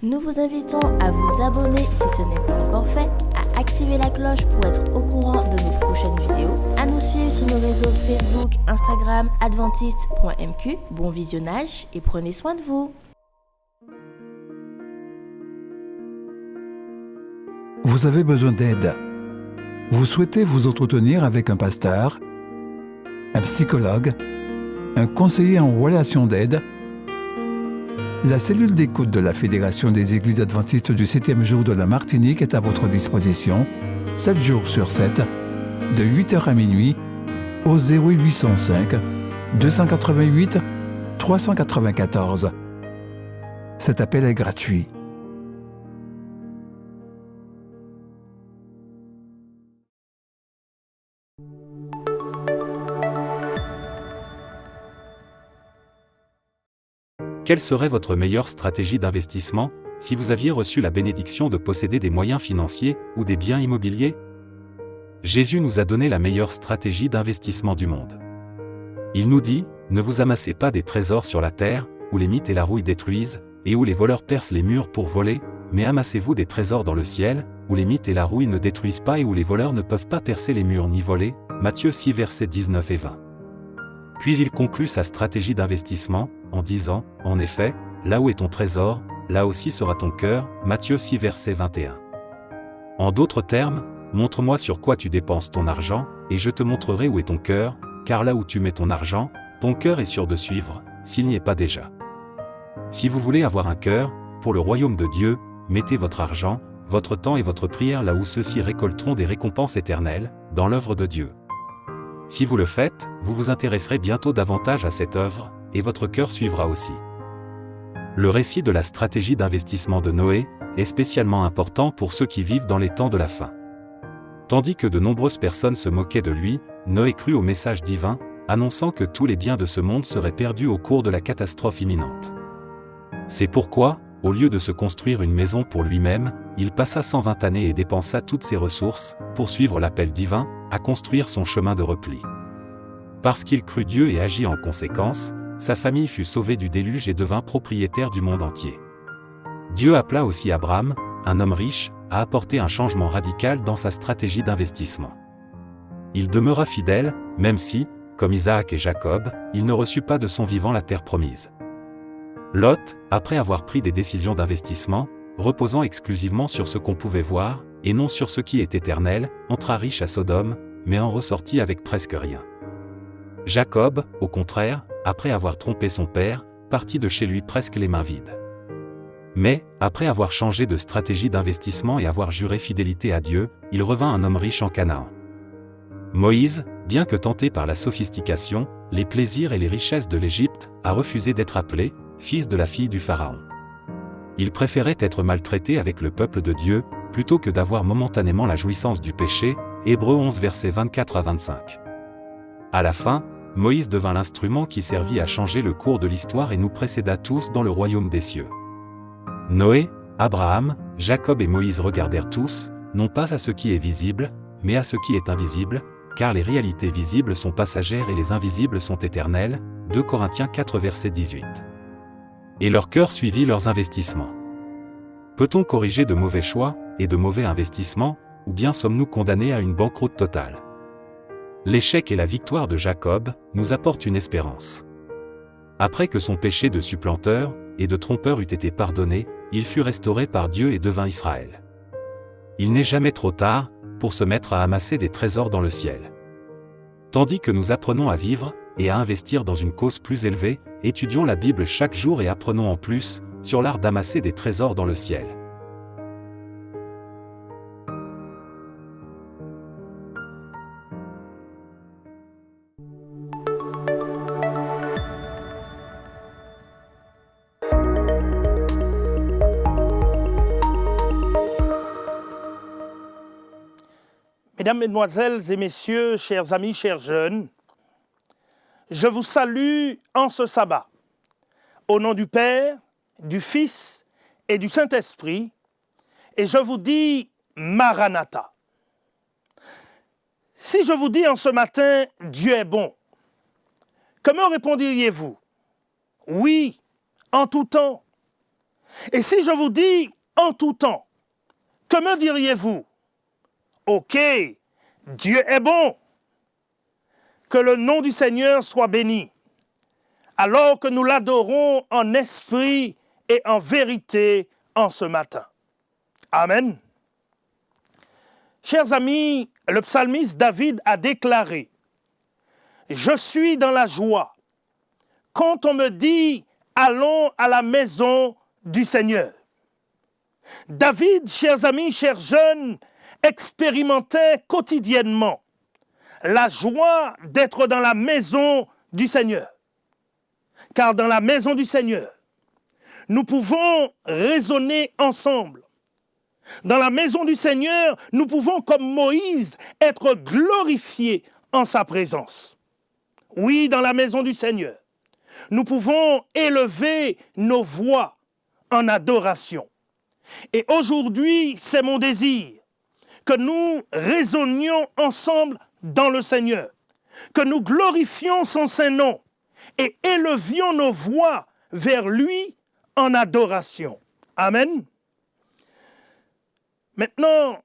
Nous vous invitons à vous abonner si ce n'est pas encore fait, à activer la cloche pour être au courant de nos prochaines vidéos, à nous suivre sur nos réseaux Facebook, Instagram, adventiste.mq. Bon visionnage et prenez soin de vous. Vous avez besoin d'aide. Vous souhaitez vous entretenir avec un pasteur, un psychologue, un conseiller en relation d'aide. La cellule d'écoute de la Fédération des Églises adventistes du 7e jour de la Martinique est à votre disposition, 7 jours sur 7, de 8h à minuit, au 0805 288 394. Cet appel est gratuit. Quelle serait votre meilleure stratégie d'investissement si vous aviez reçu la bénédiction de posséder des moyens financiers ou des biens immobiliers? Jésus nous a donné la meilleure stratégie d'investissement du monde. Il nous dit, ne vous amassez pas des trésors sur la terre, où les mythes et la rouille détruisent, et où les voleurs percent les murs pour voler, mais amassez-vous des trésors dans le ciel, où les mythes et la rouille ne détruisent pas et où les voleurs ne peuvent pas percer les murs ni voler. Matthieu 6 versets 19 et 20. Puis il conclut sa stratégie d'investissement, en disant, en effet, là où est ton trésor, là aussi sera ton cœur, Matthieu 6 verset 21. En d'autres termes, montre-moi sur quoi tu dépenses ton argent, et je te montrerai où est ton cœur, car là où tu mets ton argent, ton cœur est sûr de suivre, s'il n'y est pas déjà. Si vous voulez avoir un cœur, pour le royaume de Dieu, mettez votre argent, votre temps et votre prière là où ceux-ci récolteront des récompenses éternelles, dans l'œuvre de Dieu. Si vous le faites, vous vous intéresserez bientôt davantage à cette œuvre, et votre cœur suivra aussi. Le récit de la stratégie d'investissement de Noé est spécialement important pour ceux qui vivent dans les temps de la fin. Tandis que de nombreuses personnes se moquaient de lui, Noé crut au message divin, annonçant que tous les biens de ce monde seraient perdus au cours de la catastrophe imminente. C'est pourquoi, au lieu de se construire une maison pour lui-même, il passa 120 années et dépensa toutes ses ressources, pour suivre l'appel divin, à construire son chemin de repli. Parce qu'il crut Dieu et agit en conséquence, sa famille fut sauvée du déluge et devint propriétaire du monde entier. Dieu appela aussi Abraham, un homme riche, à apporter un changement radical dans sa stratégie d'investissement. Il demeura fidèle, même si, comme Isaac et Jacob, il ne reçut pas de son vivant la terre promise. Lot, après avoir pris des décisions d'investissement, reposant exclusivement sur ce qu'on pouvait voir, et non sur ce qui est éternel, entra riche à Sodome, mais en ressortit avec presque rien. Jacob, au contraire, après avoir trompé son père, partit de chez lui presque les mains vides. Mais, après avoir changé de stratégie d'investissement et avoir juré fidélité à Dieu, il revint un homme riche en Canaan. Moïse, bien que tenté par la sophistication, les plaisirs et les richesses de l'Égypte, a refusé d'être appelé fils de la fille du Pharaon. Il préférait être maltraité avec le peuple de Dieu, plutôt que d'avoir momentanément la jouissance du péché, Hébreux 11 versets 24 à 25. À la fin, Moïse devint l'instrument qui servit à changer le cours de l'histoire et nous précéda tous dans le royaume des cieux. Noé, Abraham, Jacob et Moïse regardèrent tous, non pas à ce qui est visible, mais à ce qui est invisible, car les réalités visibles sont passagères et les invisibles sont éternelles, 2 Corinthiens 4 verset 18. Et leur cœur suivit leurs investissements. Peut-on corriger de mauvais choix et de mauvais investissements, ou bien sommes-nous condamnés à une banqueroute totale? L'échec et la victoire de Jacob nous apportent une espérance. Après que son péché de supplanteur et de trompeur eût été pardonné, il fut restauré par Dieu et devint Israël. Il n'est jamais trop tard pour se mettre à amasser des trésors dans le ciel. Tandis que nous apprenons à vivre et à investir dans une cause plus élevée, étudions la Bible chaque jour et apprenons en plus sur l'art d'amasser des trésors dans le ciel. Mesdames, Mesdemoiselles et Messieurs, chers amis, chers jeunes, je vous salue en ce sabbat, au nom du Père, du Fils et du Saint-Esprit, et je vous dis Maranatha. Si je vous dis en ce matin, Dieu est bon, comment répondriez-vous? Oui, en tout temps. Et si je vous dis en tout temps, que me diriez-vous? Ok, Dieu est bon. Que le nom du Seigneur soit béni. Alors que nous l'adorons en esprit et en vérité en ce matin. Amen. Chers amis, le psalmiste David a déclaré « Je suis dans la joie quand on me dit « Allons à la maison du Seigneur ». David, chers amis, chers jeunes, expérimentait quotidiennement la joie d'être dans la maison du Seigneur. Car dans la maison du Seigneur, nous pouvons raisonner ensemble. Dans la maison du Seigneur, nous pouvons, comme Moïse, être glorifiés en sa présence. Oui, dans la maison du Seigneur, nous pouvons élever nos voix en adoration. Et aujourd'hui, c'est mon désir que nous raisonnions ensemble dans le Seigneur, que nous glorifions son Saint-Nom et élevions nos voix vers lui en adoration. Amen. Maintenant,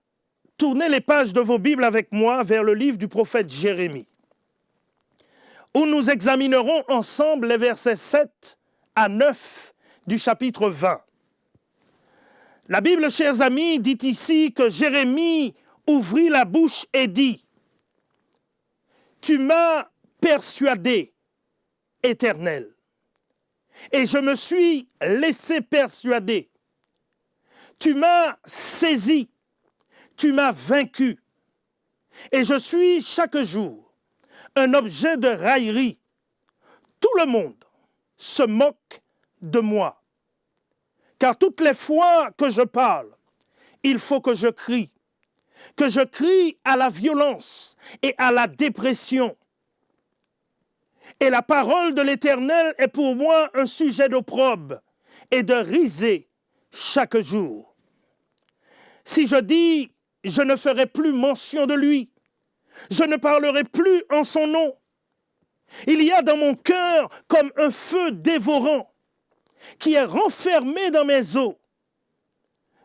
tournez les pages de vos Bibles avec moi vers le livre du prophète Jérémie, où nous examinerons ensemble les versets 7 à 9 du chapitre 20. La Bible, chers amis, dit ici que Jérémie ouvrit la bouche et dit « Tu m'as persuadé, Éternel, et je me suis laissé persuader. Tu m'as saisi, tu m'as vaincu, et je suis chaque jour un objet de raillerie. Tout le monde se moque de moi. Car toutes les fois que je parle, il faut que je crie à la violence et à la dépression. Et la parole de l'Éternel est pour moi un sujet d'opprobre et de risée chaque jour. Si je dis, je ne ferai plus mention de lui, je ne parlerai plus en son nom. Il y a dans mon cœur comme un feu dévorant qui est renfermé dans mes os.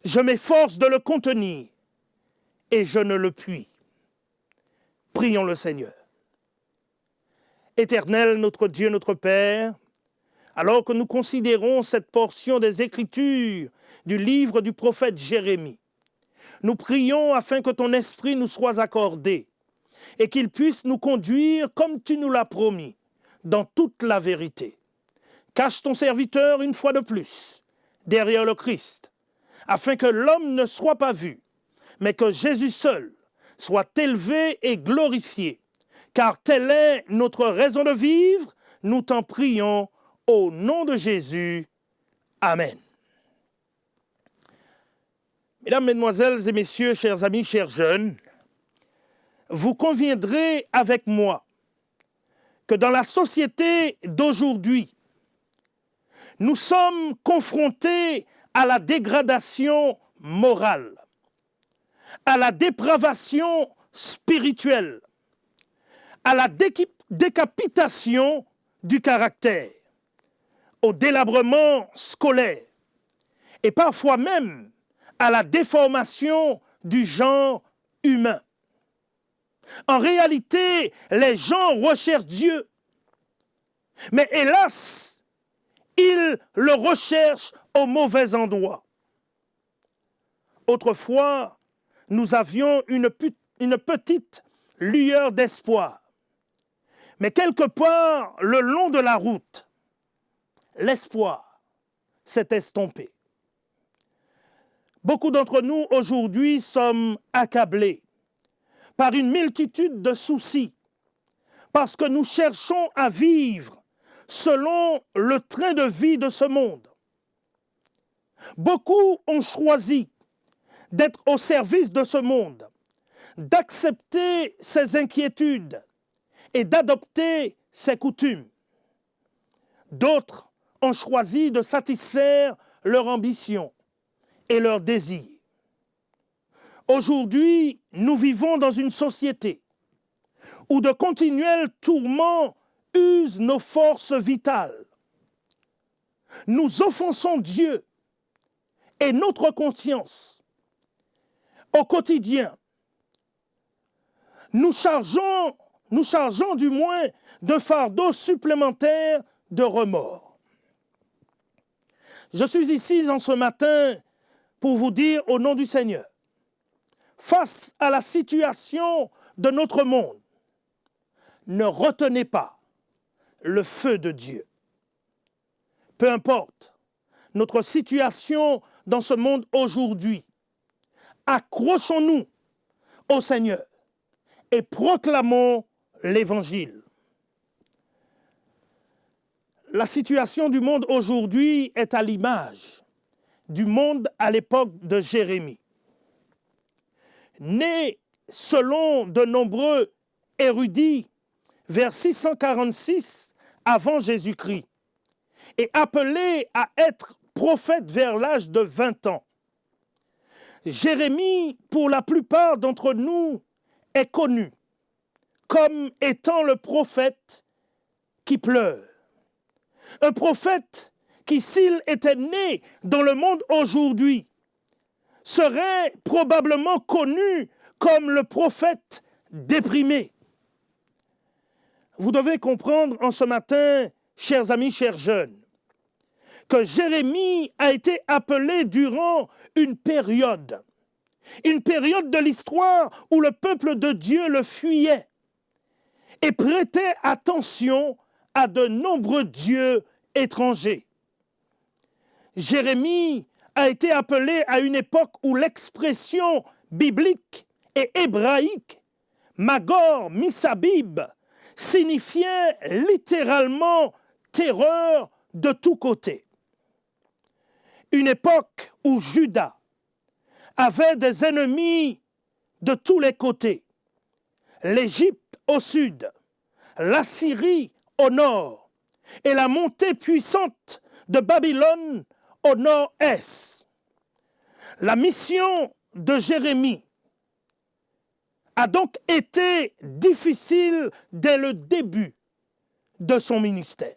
Je m'efforce de le contenir et je ne le puis. Prions le Seigneur. Éternel, notre Dieu, notre Père, alors que nous considérons cette portion des Écritures du livre du prophète Jérémie, nous prions afin que ton esprit nous soit accordé et qu'il puisse nous conduire comme tu nous l'as promis, dans toute la vérité. Cache ton serviteur une fois de plus derrière le Christ, afin que l'homme ne soit pas vu, mais que Jésus seul soit élevé et glorifié, car telle est notre raison de vivre. Nous t'en prions au nom de Jésus. Amen. Mesdames, Mesdemoiselles et Messieurs, chers amis, chers jeunes, vous conviendrez avec moi que dans la société d'aujourd'hui, nous sommes confrontés à la dégradation morale, à la dépravation spirituelle, à la décapitation du caractère, au délabrement scolaire et parfois même à la déformation du genre humain. En réalité, les gens recherchent Dieu, mais hélas, ils le recherchent au mauvais endroit. Autrefois, nous avions une petite lueur d'espoir. Mais quelque part, le long de la route, l'espoir s'est estompé. Beaucoup d'entre nous aujourd'hui sommes accablés par une multitude de soucis parce que nous cherchons à vivre selon le train de vie de ce monde. Beaucoup ont choisi d'être au service de ce monde, d'accepter ses inquiétudes et d'adopter ses coutumes. D'autres ont choisi de satisfaire leur ambition et leurs désirs. Aujourd'hui, nous vivons dans une société où de continuels tourments usent nos forces vitales. Nous offensons Dieu et notre conscience. Au quotidien, nous chargeons du moins de fardeaux supplémentaires de remords. Je suis ici en ce matin pour vous dire au nom du Seigneur, face à la situation de notre monde, ne retenez pas le feu de Dieu. Peu importe notre situation dans ce monde aujourd'hui, accrochons-nous au Seigneur et proclamons l'Évangile. La situation du monde aujourd'hui est à l'image du monde à l'époque de Jérémie. Né selon de nombreux érudits vers 646 avant Jésus-Christ et appelé à être prophète vers l'âge de 20 ans. Jérémie, pour la plupart d'entre nous, est connu comme étant le prophète qui pleure. Un prophète qui, s'il était né dans le monde aujourd'hui, serait probablement connu comme le prophète déprimé. Vous devez comprendre en ce matin, chers amis, chers jeunes, que Jérémie a été appelé durant une période de l'histoire où le peuple de Dieu le fuyait et prêtait attention à de nombreux dieux étrangers. Jérémie a été appelé à une époque où l'expression biblique et hébraïque Magor Missabib signifiait littéralement terreur de tous côtés. Une époque où Juda avait des ennemis de tous les côtés. L'Égypte au sud, l'Assyrie au nord et la montée puissante de Babylone au nord-est. La mission de Jérémie a donc été difficile dès le début de son ministère.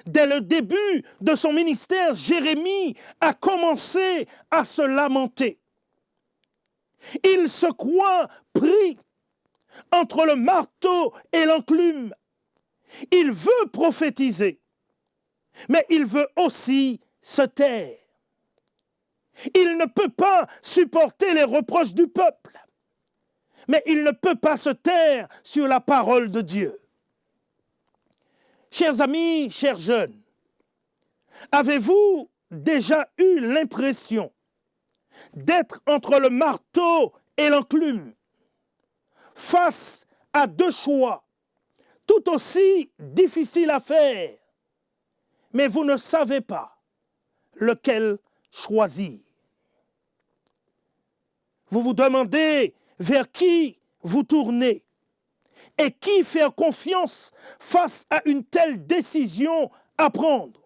Dès le début de son ministère, Jérémie a commencé à se lamenter. Il se croit pris entre le marteau et l'enclume. Il veut prophétiser, mais il veut aussi se taire. Il ne peut pas supporter les reproches du peuple, mais il ne peut pas se taire sur la parole de Dieu. Chers amis, chers jeunes, avez-vous déjà eu l'impression d'être entre le marteau et l'enclume, face à deux choix tout aussi difficiles à faire, mais vous ne savez pas lequel choisir? Vous vous demandez vers qui vous tournez et qui faire confiance face à une telle décision à prendre.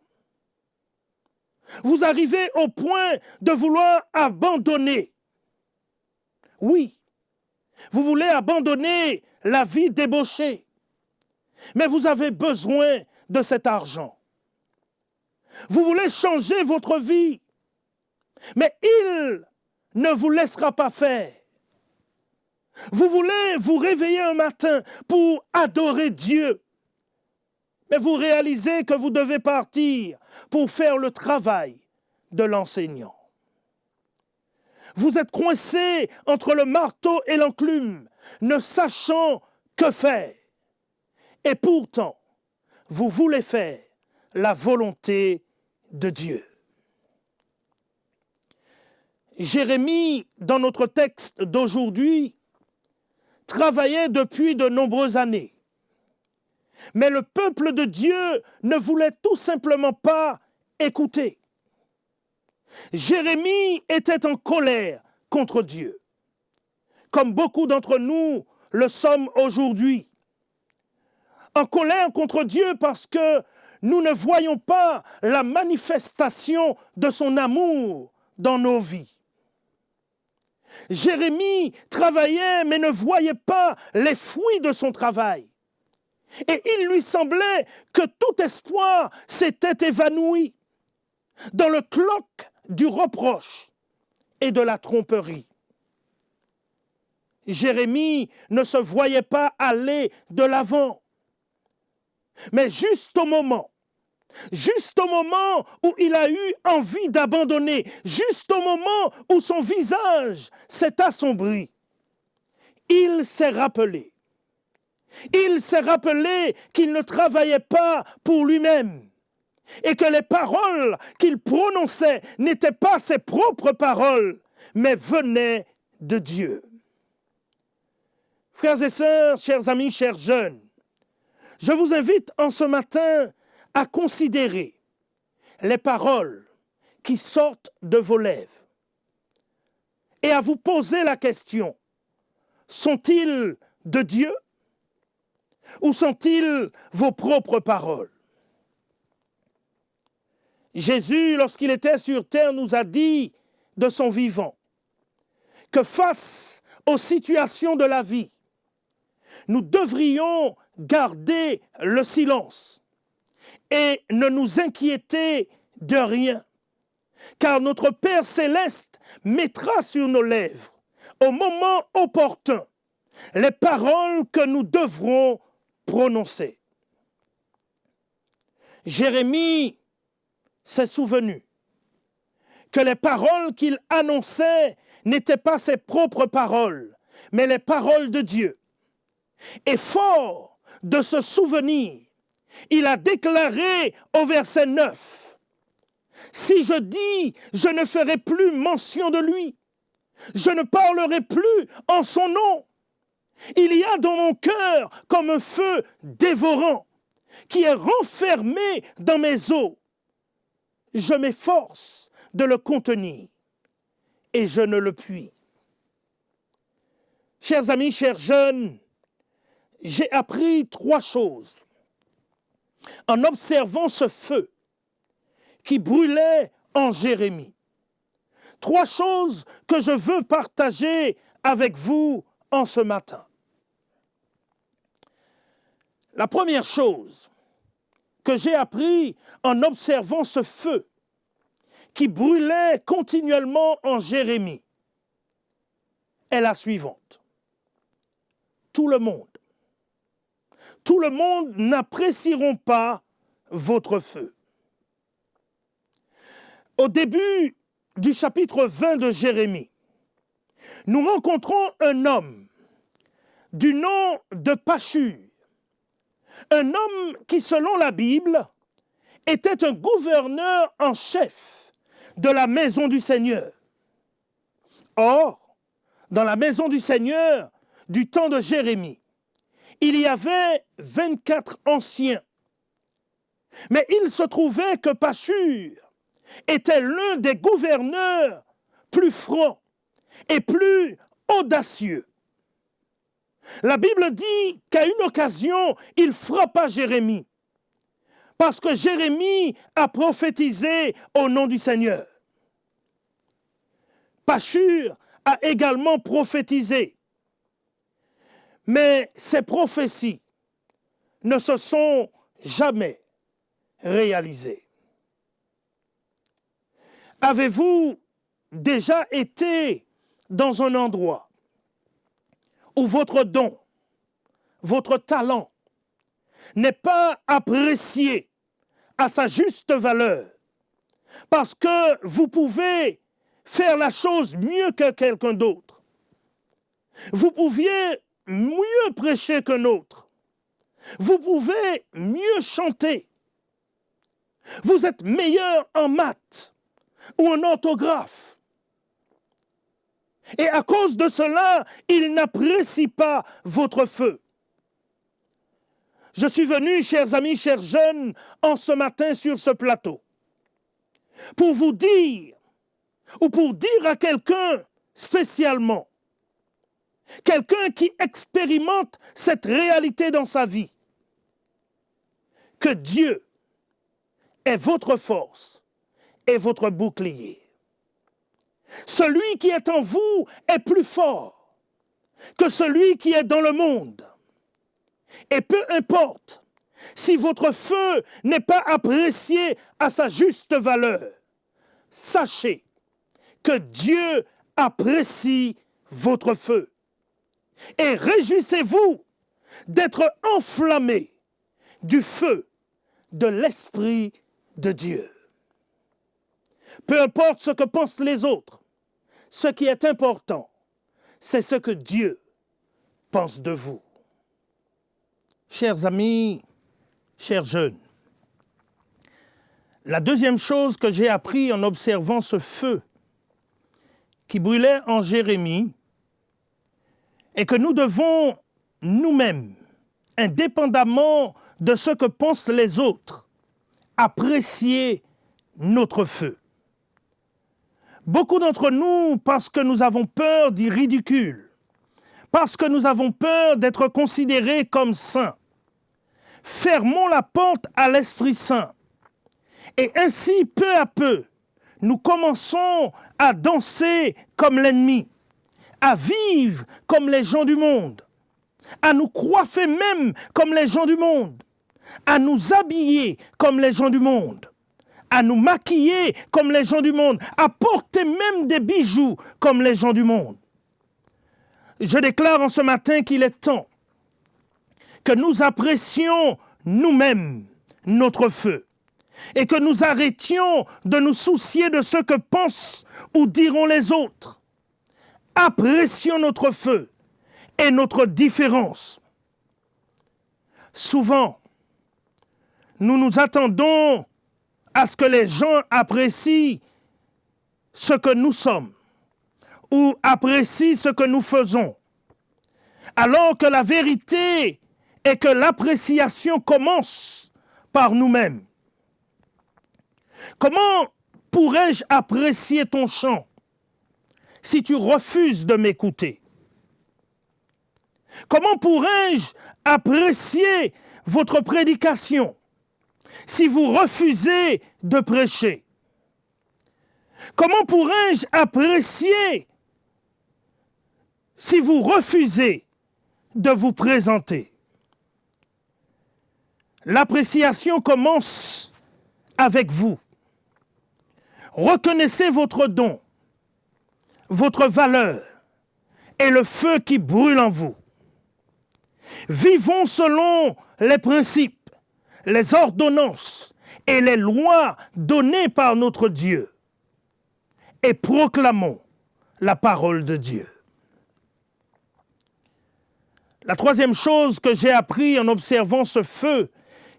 Vous arrivez au point de vouloir abandonner. Oui, vous voulez abandonner la vie débauchée, mais vous avez besoin de cet argent. Vous voulez changer votre vie, mais il ne vous laissera pas faire. Vous voulez vous réveiller un matin pour adorer Dieu, mais vous réalisez que vous devez partir pour faire le travail de l'enseignant. Vous êtes coincé entre le marteau et l'enclume, ne sachant que faire. Et pourtant, vous voulez faire la volonté de Dieu. Jérémie, dans notre texte d'aujourd'hui, travaillait depuis de nombreuses années. Mais le peuple de Dieu ne voulait tout simplement pas écouter. Jérémie était en colère contre Dieu, comme beaucoup d'entre nous le sommes aujourd'hui. En colère contre Dieu parce que nous ne voyons pas la manifestation de son amour dans nos vies. Jérémie travaillait mais ne voyait pas les fruits de son travail. Et il lui semblait que tout espoir s'était évanoui. Dans le cloque du reproche et de la tromperie. Jérémie ne se voyait pas aller de l'avant. Mais juste au moment où il a eu envie d'abandonner, juste au moment où son visage s'est assombri, il s'est rappelé. Il s'est rappelé qu'il ne travaillait pas pour lui-même et que les paroles qu'il prononçait n'étaient pas ses propres paroles, mais venaient de Dieu. Frères et sœurs, chers amis, chers jeunes, je vous invite en ce matin à considérer les paroles qui sortent de vos lèvres et à vous poser la question, sont-ils de Dieu ou sont-ils vos propres paroles? Jésus, lorsqu'il était sur terre, nous a dit de son vivant que face aux situations de la vie, nous devrions garder le silence et ne nous inquiéter de rien, car notre Père céleste mettra sur nos lèvres, au moment opportun, les paroles que nous devrons prononcer. Jérémie s'est souvenu que les paroles qu'il annonçait n'étaient pas ses propres paroles, mais les paroles de Dieu. Et fort de ce souvenir, il a déclaré au verset 9, « Si je dis, je ne ferai plus mention de lui, je ne parlerai plus en son nom. Il y a dans mon cœur comme un feu dévorant qui est renfermé dans mes os. Je m'efforce de le contenir et je ne le puis. » Chers amis, chers jeunes, j'ai appris 3 choses en observant ce feu qui brûlait en Jérémie. 3 choses que je veux partager avec vous en ce matin. La première chose que j'ai appris en observant ce feu qui brûlait continuellement en Jérémie est la suivante. Tout le monde n'apprécieront pas votre feu. Au début du chapitre 20 de Jérémie, nous rencontrons un homme du nom de Pashur, un homme qui, selon la Bible, était un gouverneur en chef de la maison du Seigneur. Or, dans la maison du Seigneur du temps de Jérémie, il y avait 24 anciens. Mais il se trouvait que Pashur était l'un des gouverneurs plus francs et plus audacieux. La Bible dit qu'à une occasion, il frappa Jérémie, parce que Jérémie a prophétisé au nom du Seigneur. Pashur a également prophétisé, mais ces prophéties ne se sont jamais réalisées. Avez-vous déjà été dans un endroit où votre don, votre talent n'est pas apprécié à sa juste valeur parce que vous pouvez faire la chose mieux que quelqu'un d'autre? Vous pouviez mieux prêcher qu'un autre. Vous pouvez mieux chanter. Vous êtes meilleur en maths ou en orthographe. Et à cause de cela, il n'apprécie pas votre feu. Je suis venu, chers amis, chers jeunes, en ce matin sur ce plateau, pour vous dire, ou pour dire à quelqu'un spécialement, quelqu'un qui expérimente cette réalité dans sa vie, que Dieu est votre force et votre bouclier. Celui qui est en vous est plus fort que celui qui est dans le monde. Et peu importe si votre feu n'est pas apprécié à sa juste valeur, sachez que Dieu apprécie votre feu. Et réjouissez-vous d'être enflammés du feu de l'Esprit de Dieu. Peu importe ce que pensent les autres, ce qui est important, c'est ce que Dieu pense de vous. Chers amis, chers jeunes, la deuxième chose que j'ai appris en observant ce feu qui brûlait en Jérémie est que nous devons nous-mêmes, indépendamment de ce que pensent les autres, apprécier notre feu. Beaucoup d'entre nous, parce que nous avons peur du ridicule, parce que nous avons peur d'être considérés comme saints, fermons la porte à l'Esprit Saint. Et ainsi, peu à peu, nous commençons à danser comme l'ennemi, à vivre comme les gens du monde, à nous coiffer même comme les gens du monde, à nous habiller comme les gens du monde, à nous maquiller comme les gens du monde, à porter même des bijoux comme les gens du monde. Je déclare en ce matin qu'il est temps que nous apprécions nous-mêmes notre feu et que nous arrêtions de nous soucier de ce que pensent ou diront les autres. Apprécions notre feu et notre différence. Souvent, nous nous attendons à ce que les gens apprécient ce que nous sommes ou apprécient ce que nous faisons, alors que la vérité est que l'appréciation commence par nous-mêmes. Comment pourrais-je apprécier ton chant si tu refuses de m'écouter? Comment pourrais-je apprécier votre prédication si vous refusez de prêcher? Comment pourrais-je apprécier si vous refusez de vous présenter? L'appréciation commence avec vous. Reconnaissez votre don, votre valeur et le feu qui brûle en vous. Vivons selon les principes, les ordonnances et les lois données par notre Dieu et proclamons la parole de Dieu. La troisième chose que j'ai appris en observant ce feu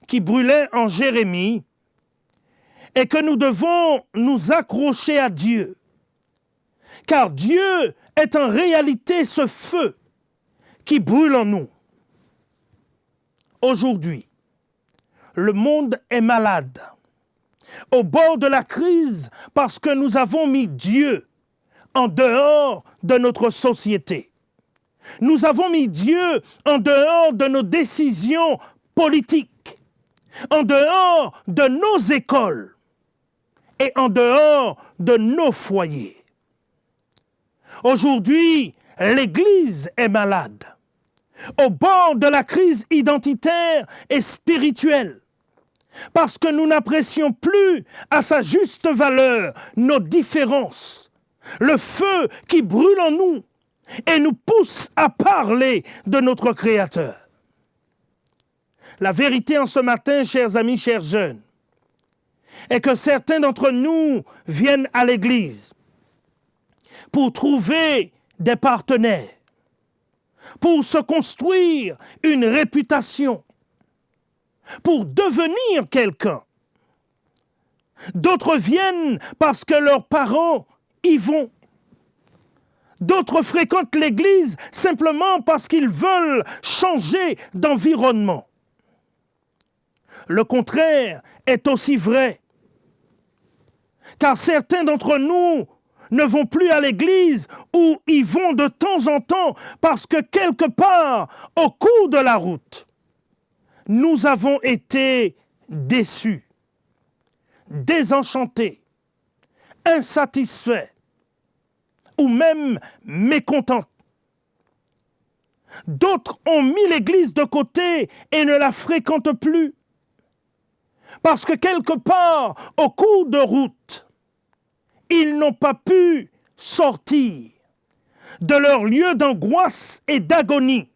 qui brûlait en Jérémie est que nous devons nous accrocher à Dieu, car Dieu est en réalité ce feu qui brûle en nous. Aujourd'hui, le monde est malade, au bord de la crise parce que nous avons mis Dieu en dehors de notre société. Nous avons mis Dieu en dehors de nos décisions politiques, en dehors de nos écoles et en dehors de nos foyers. Aujourd'hui, l'Église est malade, au bord de la crise identitaire et spirituelle, parce que nous n'apprécions plus à sa juste valeur nos différences, le feu qui brûle en nous et nous pousse à parler de notre Créateur. La vérité en ce matin, chers amis, chers jeunes, est que certains d'entre nous viennent à l'Église pour trouver des partenaires, pour se construire une réputation, pour devenir quelqu'un. D'autres viennent parce que leurs parents y vont. D'autres fréquentent l'Église simplement parce qu'ils veulent changer d'environnement. Le contraire est aussi vrai, car certains d'entre nous ne vont plus à l'église ou y vont de temps en temps parce que quelque part, au cours de la route, nous avons été déçus, désenchantés, insatisfaits ou même mécontents. D'autres ont mis l'église de côté et ne la fréquentent plus parce que quelque part, au cours de route, ils n'ont pas pu sortir de leur lieu d'angoisse et d'agonie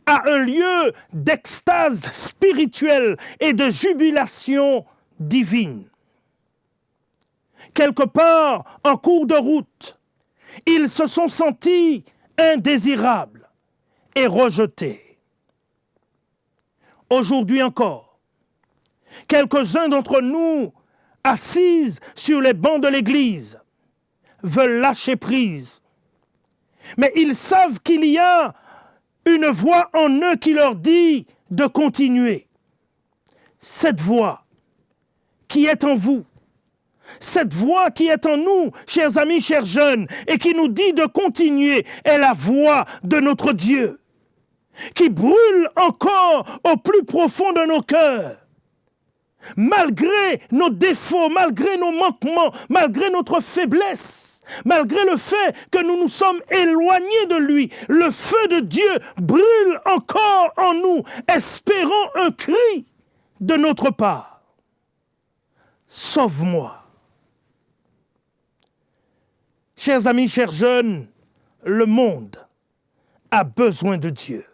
à un lieu d'extase spirituelle et de jubilation divine. Quelque part, en cours de route, ils se sont sentis indésirables et rejetés. Aujourd'hui encore, quelques-uns d'entre nous, assis sur les bancs de l'Église, veulent lâcher prise. Mais ils savent qu'il y a une voix en eux qui leur dit de continuer. Cette voix qui est en vous, cette voix qui est en nous, chers amis, chers jeunes, et qui nous dit de continuer, est la voix de notre Dieu, qui brûle encore au plus profond de nos cœurs. Malgré nos défauts, malgré nos manquements, malgré notre faiblesse, malgré le fait que nous nous sommes éloignés de lui, le feu de Dieu brûle encore en nous, espérant un cri de notre part. Sauve-moi. Chers amis, chers jeunes, le monde a besoin de Dieu.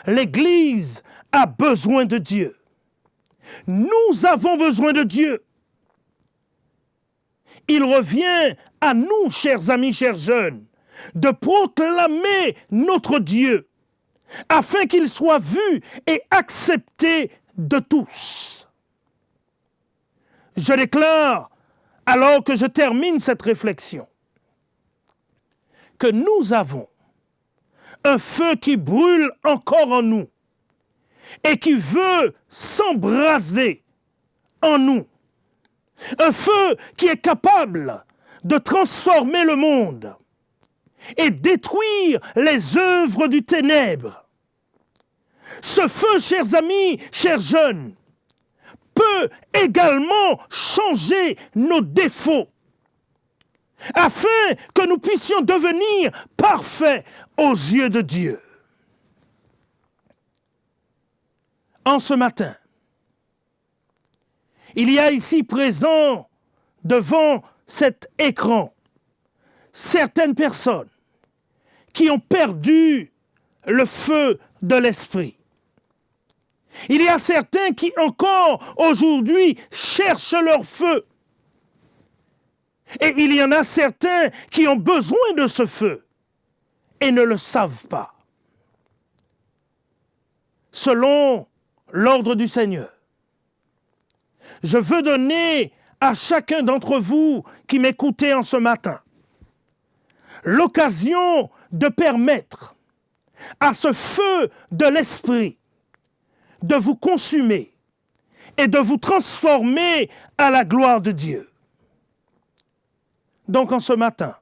L'Église a besoin de Dieu. Nous avons besoin de Dieu. Il revient à nous, chers amis, chers jeunes, de proclamer notre Dieu, afin qu'il soit vu et accepté de tous. Je déclare, alors que je termine cette réflexion, que nous avons un feu qui brûle encore en nous et qui veut s'embraser en nous. Un feu qui est capable de transformer le monde et détruire les œuvres du ténèbre. Ce feu, chers amis, chers jeunes, peut également changer nos défauts afin que nous puissions devenir parfaits aux yeux de Dieu. En ce matin, il y a ici présent devant cet écran certaines personnes qui ont perdu le feu de l'esprit. Il y a certains qui encore aujourd'hui cherchent leur feu. Et il y en a certains qui ont besoin de ce feu et ne le savent pas. Selon l'ordre du Seigneur, je veux donner à chacun d'entre vous qui m'écoutez en ce matin l'occasion de permettre à ce feu de l'esprit de vous consumer et de vous transformer à la gloire de Dieu. Donc en ce matin,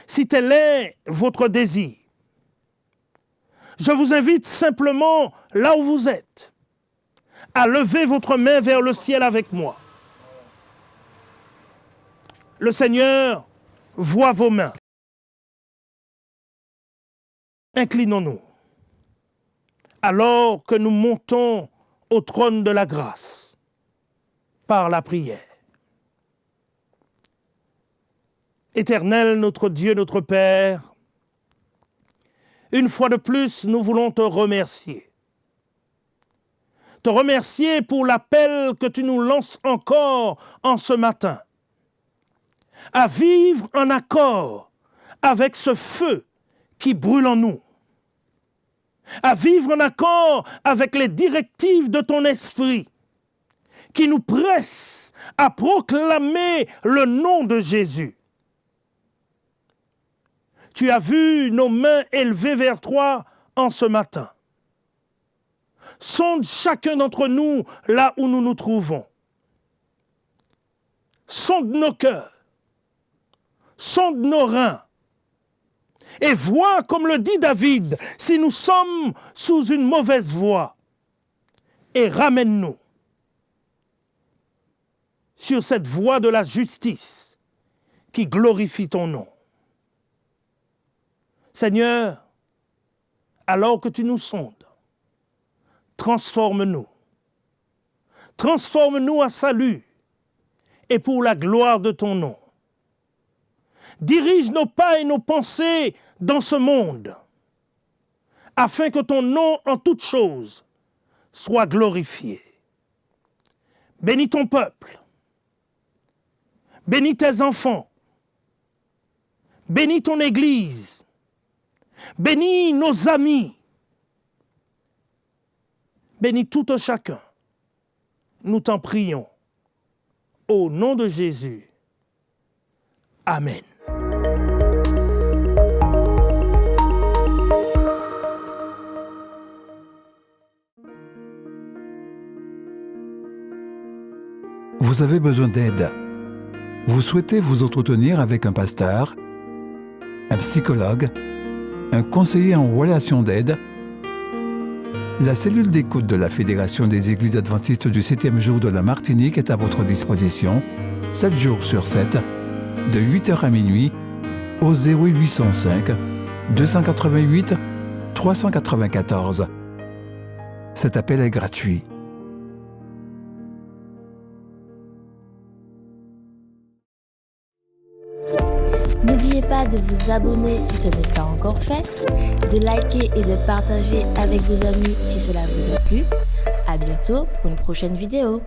si tel est votre désir, je vous invite simplement, là où vous êtes, à lever votre main vers le ciel avec moi. Le Seigneur voit vos mains. Inclinons-nous, alors que nous montons au trône de la grâce, par la prière. Éternel, notre Dieu, notre Père, une fois de plus, nous voulons te remercier. Te remercier pour l'appel que tu nous lances encore en ce matin, à vivre en accord avec ce feu qui brûle en nous, à vivre en accord avec les directives de ton esprit qui nous pressent à proclamer le nom de Jésus. Tu as vu nos mains élevées vers toi en ce matin. Sonde chacun d'entre nous là où nous nous trouvons. Sonde nos cœurs, sonde nos reins, et vois, comme le dit David, si nous sommes sous une mauvaise voie, et ramène-nous sur cette voie de la justice qui glorifie ton nom. Seigneur, alors que tu nous sondes, transforme-nous. Transforme-nous à salut et pour la gloire de ton nom. dirige nos pas et nos pensées dans ce monde, afin que ton nom en toutes choses soit glorifié. Bénis ton peuple, bénis tes enfants, bénis ton Église, bénis nos amis, bénis tout un chacun. Nous t'en prions. Au nom de Jésus. Amen. Vous avez besoin d'aide. Vous souhaitez vous entretenir avec un pasteur, un psychologue, un conseiller en relation d'aide. La cellule d'écoute de la Fédération des Églises adventistes du 7e jour de la Martinique est à votre disposition, 7 jours sur 7, de 8h à minuit, au 0805 288 394. Cet appel est gratuit. N'oubliez pas de vous abonner si ce n'est pas encore fait, de liker et de partager avec vos amis si cela vous a plu. À bientôt pour une prochaine vidéo.